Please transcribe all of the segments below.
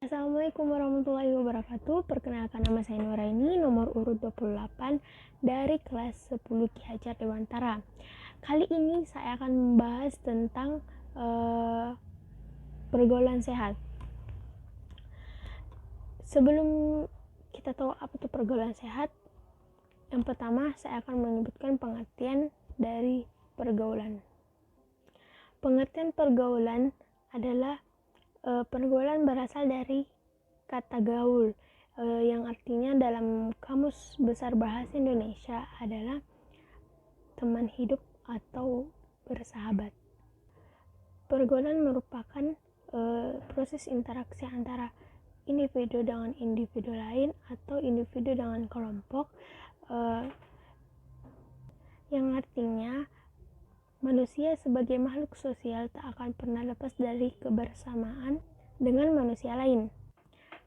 Assalamualaikum warahmatullahi wabarakatuh. Perkenalkan, nama saya Nuraini, nomor urut 28 dari kelas 10 Ki Hajar Dewantara. Kali ini saya akan membahas tentang pergaulan sehat. Sebelum kita tahu apa itu pergaulan sehat, yang pertama saya akan menyebutkan pengertian dari pergaulan. Pengertian pergaulan adalah pergaulan berasal dari kata gaul, yang artinya dalam Kamus Besar Bahasa Indonesia adalah teman hidup atau bersahabat. Pergaulan merupakan proses interaksi antara individu dengan individu lain atau individu dengan kelompok, yang artinya manusia sebagai makhluk sosial tak akan pernah lepas dari kebersamaan dengan manusia lain.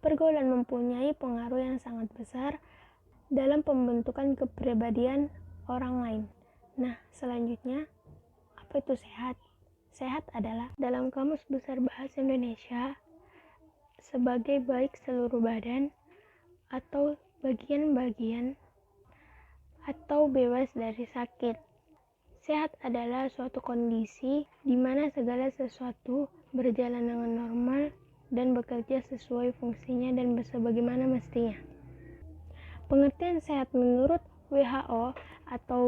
Pergaulan mempunyai pengaruh yang sangat besar dalam pembentukan kepribadian orang lain. Nah, selanjutnya, apa itu sehat? Sehat adalah dalam Kamus Besar Bahasa Indonesia sebagai baik seluruh badan atau bagian-bagian atau bebas dari sakit. Sehat adalah suatu kondisi di mana segala sesuatu berjalan dengan normal dan bekerja sesuai fungsinya dan sebagaimana mestinya. Pengertian sehat menurut WHO atau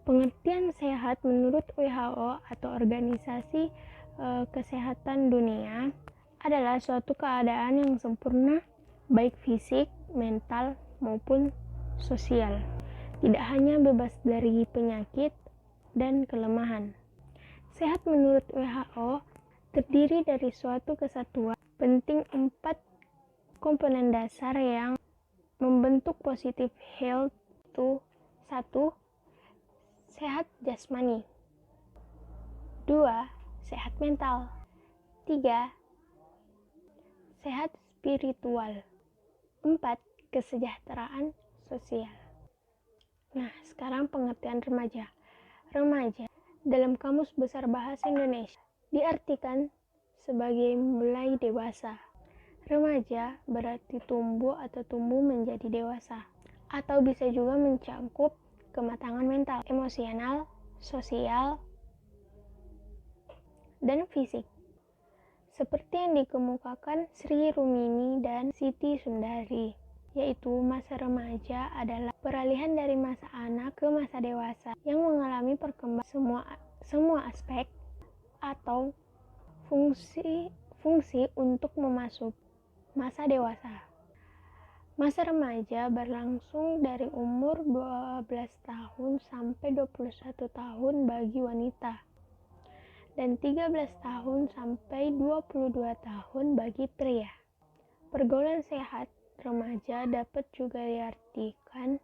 Pengertian sehat menurut WHO atau Organisasi Kesehatan Dunia adalah suatu keadaan yang sempurna baik fisik, mental, maupun sosial. Tidak hanya bebas dari penyakit dan kelemahan. Sehat menurut WHO terdiri dari suatu kesatuan penting 4 komponen dasar yang membentuk positive health itu: 1. Sehat jasmani, 2. Sehat mental, 3. Sehat spiritual, 4. Kesejahteraan sosial. Nah, sekarang pengertian remaja. Remaja dalam Kamus Besar Bahasa Indonesia diartikan sebagai mulai dewasa. Remaja berarti tumbuh atau tumbuh menjadi dewasa, atau bisa juga mencakup kematangan mental, emosional, sosial, dan fisik. Seperti yang dikemukakan Sri Rumini dan Siti Sundari, yaitu masa remaja adalah peralihan dari masa anak ke masa dewasa yang mengalami perkembangan semua aspek atau fungsi untuk memasuki masa dewasa. Masa remaja berlangsung dari umur 12 tahun sampai 21 tahun bagi wanita dan 13 tahun sampai 22 tahun bagi pria. Pergaulan sehat remaja dapat juga diartikan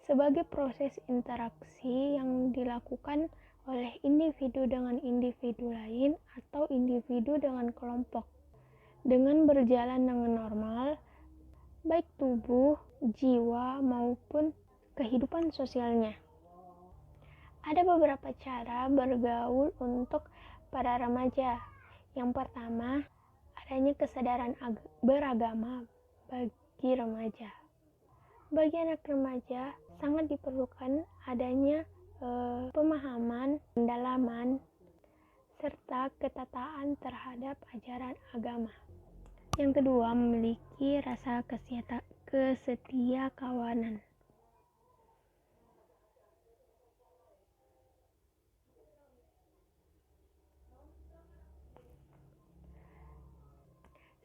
sebagai proses interaksi yang dilakukan oleh individu dengan individu lain atau individu dengan kelompok dengan berjalan dengan normal, baik tubuh, jiwa, maupun kehidupan sosialnya. Ada beberapa cara bergaul untuk para remaja. Yang pertama, adanya kesadaran beragama bagi remaja. Bagi anak remaja sangat diperlukan adanya pemahaman, pendalaman, serta ketataan terhadap ajaran agama. Yang kedua, memiliki rasa kesetia kawanan.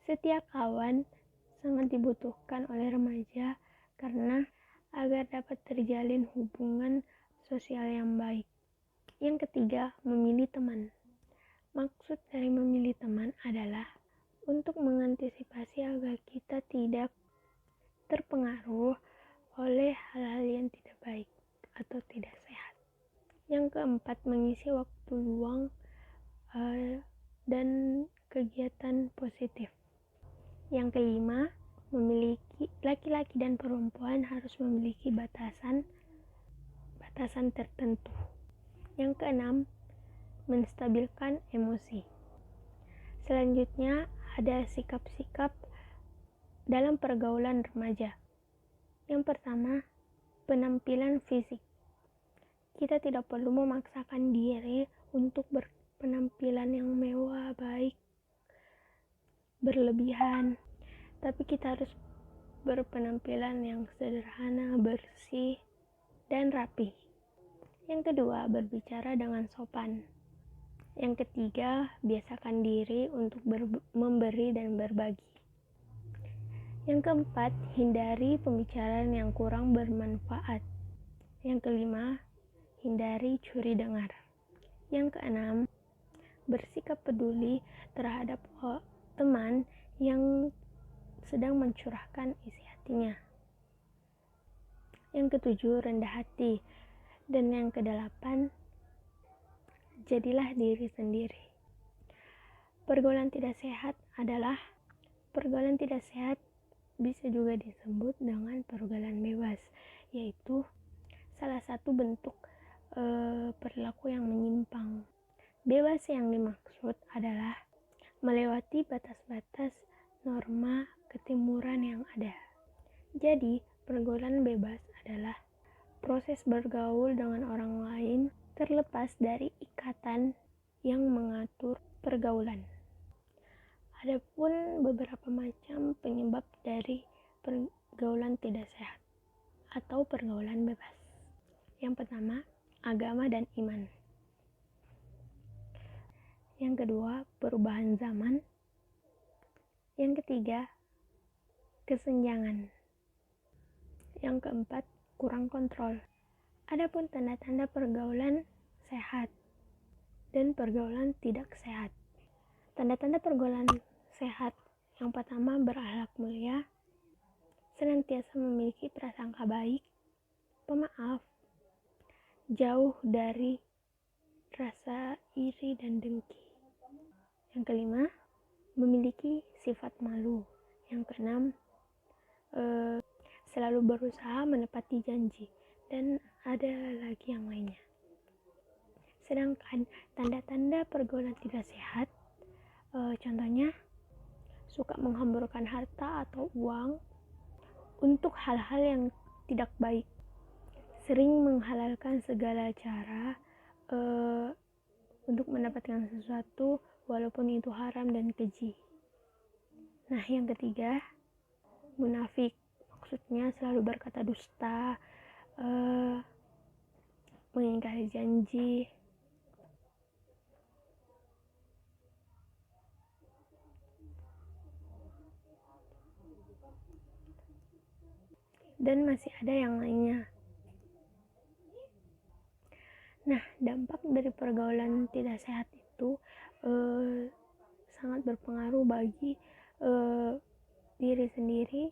Setia kawan sangat dibutuhkan oleh remaja karena agar dapat terjalin hubungan sosial yang baik. Yang ketiga, memilih teman. Maksud dari memilih teman adalah untuk mengantisipasi agar kita tidak terpengaruh oleh hal-hal yang tidak baik atau tidak sehat. Yang keempat, mengisi waktu luang dan kegiatan positif. Yang kelima, laki-laki dan perempuan harus memiliki batasan tertentu. Yang keenam, menstabilkan emosi. Selanjutnya ada sikap-sikap dalam pergaulan remaja. Yang pertama, penampilan fisik. Kita tidak perlu memaksakan diri untuk berpenampilan yang mewah, baik, berlebihan. Tapi kita harus berpenampilan yang sederhana, bersih, dan rapi. Yang kedua, berbicara dengan sopan. Yang ketiga, biasakan diri untuk memberi dan berbagi. Yang keempat, hindari pembicaraan yang kurang bermanfaat. Yang kelima, hindari curi dengar. Yang keenam, bersikap peduli terhadap teman yang sedang mencurahkan isi hatinya. Yang ketujuh, rendah hati. Dan yang kedelapan, jadilah diri sendiri. Pergaulan tidak sehat bisa juga disebut dengan pergaulan bebas, yaitu salah satu bentuk perilaku yang menyimpang. Bebas yang dimaksud adalah melewati batas-batas norma ketimuran yang ada. Jadi, pergaulan bebas adalah proses bergaul dengan orang lain terlepas dari ikatan yang mengatur pergaulan. Adapun beberapa macam penyebab dari pergaulan tidak sehat atau pergaulan bebas. Yang pertama, agama dan iman. Yang kedua, perubahan zaman. Yang ketiga, kesenjangan. Yang keempat, kurang kontrol. Adapun tanda-tanda pergaulan sehat dan pergaulan tidak sehat. Tanda-tanda pergaulan sehat yang pertama, berakhlak mulia, senantiasa memiliki prasangka baik, pemaaf, jauh dari rasa iri dan dengki. Yang kelima, memiliki sifat malu. Yang keenam, selalu berusaha menepati janji, dan ada lagi yang lainnya. Sedangkan tanda-tanda pergaulan tidak sehat, contohnya suka menghamburkan harta atau uang untuk hal-hal yang tidak baik, sering menghalalkan segala cara untuk mendapatkan sesuatu walaupun itu haram dan keji. Nah, yang ketiga, munafik. Maksudnya selalu berkata dusta, mengingkari janji, dan masih ada yang lainnya. Nah, dampak dari pergaulan tidak sehat itu sangat berpengaruh bagi diri sendiri,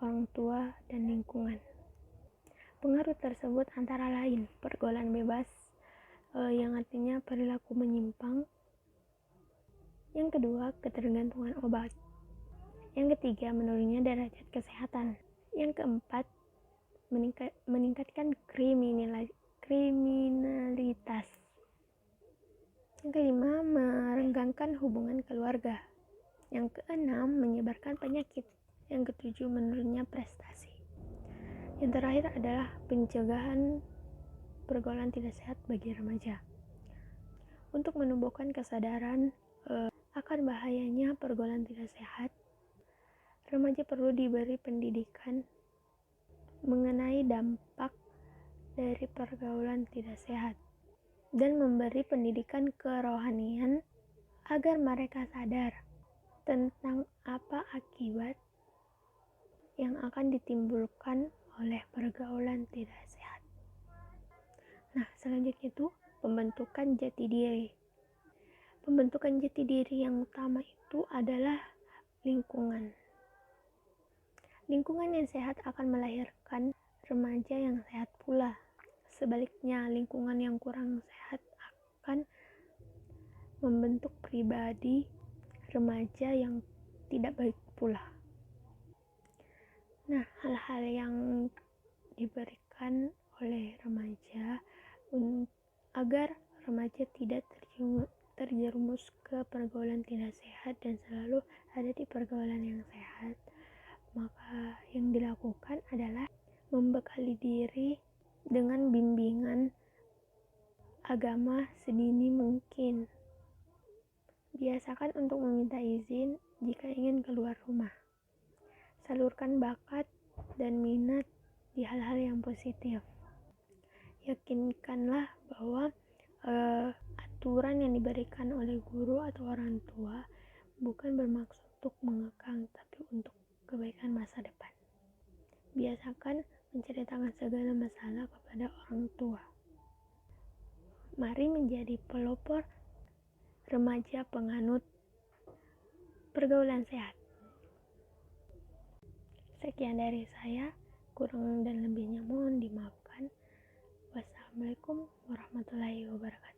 orang tua, dan lingkungan. Pengaruh tersebut antara lain pergaulan bebas, yang artinya perilaku menyimpang. Yang kedua, ketergantungan obat. Yang ketiga, menurunnya derajat kesehatan. Yang keempat, meningkatkan kriminalitas. Yang kelima, merenggangkan hubungan keluarga. Yang keenam, menyebarkan penyakit. Yang ketujuh, menurunnya prestasi. Yang terakhir adalah pencegahan pergaulan tidak sehat bagi remaja. Untuk menumbuhkan kesadaran akan bahayanya pergaulan tidak sehat, remaja perlu diberi pendidikan mengenai dampak dari pergaulan tidak sehat dan memberi pendidikan kerohanian agar mereka sadar tentang apa akibat yang akan ditimbulkan oleh pergaulan tidak sehat. Nah, selanjutnya itu pembentukan jati diri. Pembentukan jati diri yang utama itu adalah lingkungan. Lingkungan yang sehat akan melahirkan remaja yang sehat pula. Sebaliknya, lingkungan yang kurang sehat akan membentuk pribadi remaja yang tidak baik pula. Nah, hal-hal yang diberikan oleh remaja agar remaja tidak terjerumus ke pergaulan tidak sehat dan selalu ada di pergaulan yang sehat, maka yang dilakukan adalah membekali diri dengan bimbingan agama sedini mungkin. Biasakan untuk meminta izin jika ingin keluar rumah. Salurkan bakat dan minat di hal-hal yang positif. Yakinkanlah bahwa aturan yang diberikan oleh guru atau orang tua bukan bermaksud untuk mengekang, tapi untuk kebaikan masa depan. Biasakan menceritakan segala masalah kepada orang tua. Mari menjadi pelopor remaja penganut pergaulan sehat. Sekian dari saya, kurang dan lebihnya mohon dimaafkan. Wassalamualaikum warahmatullahi wabarakatuh.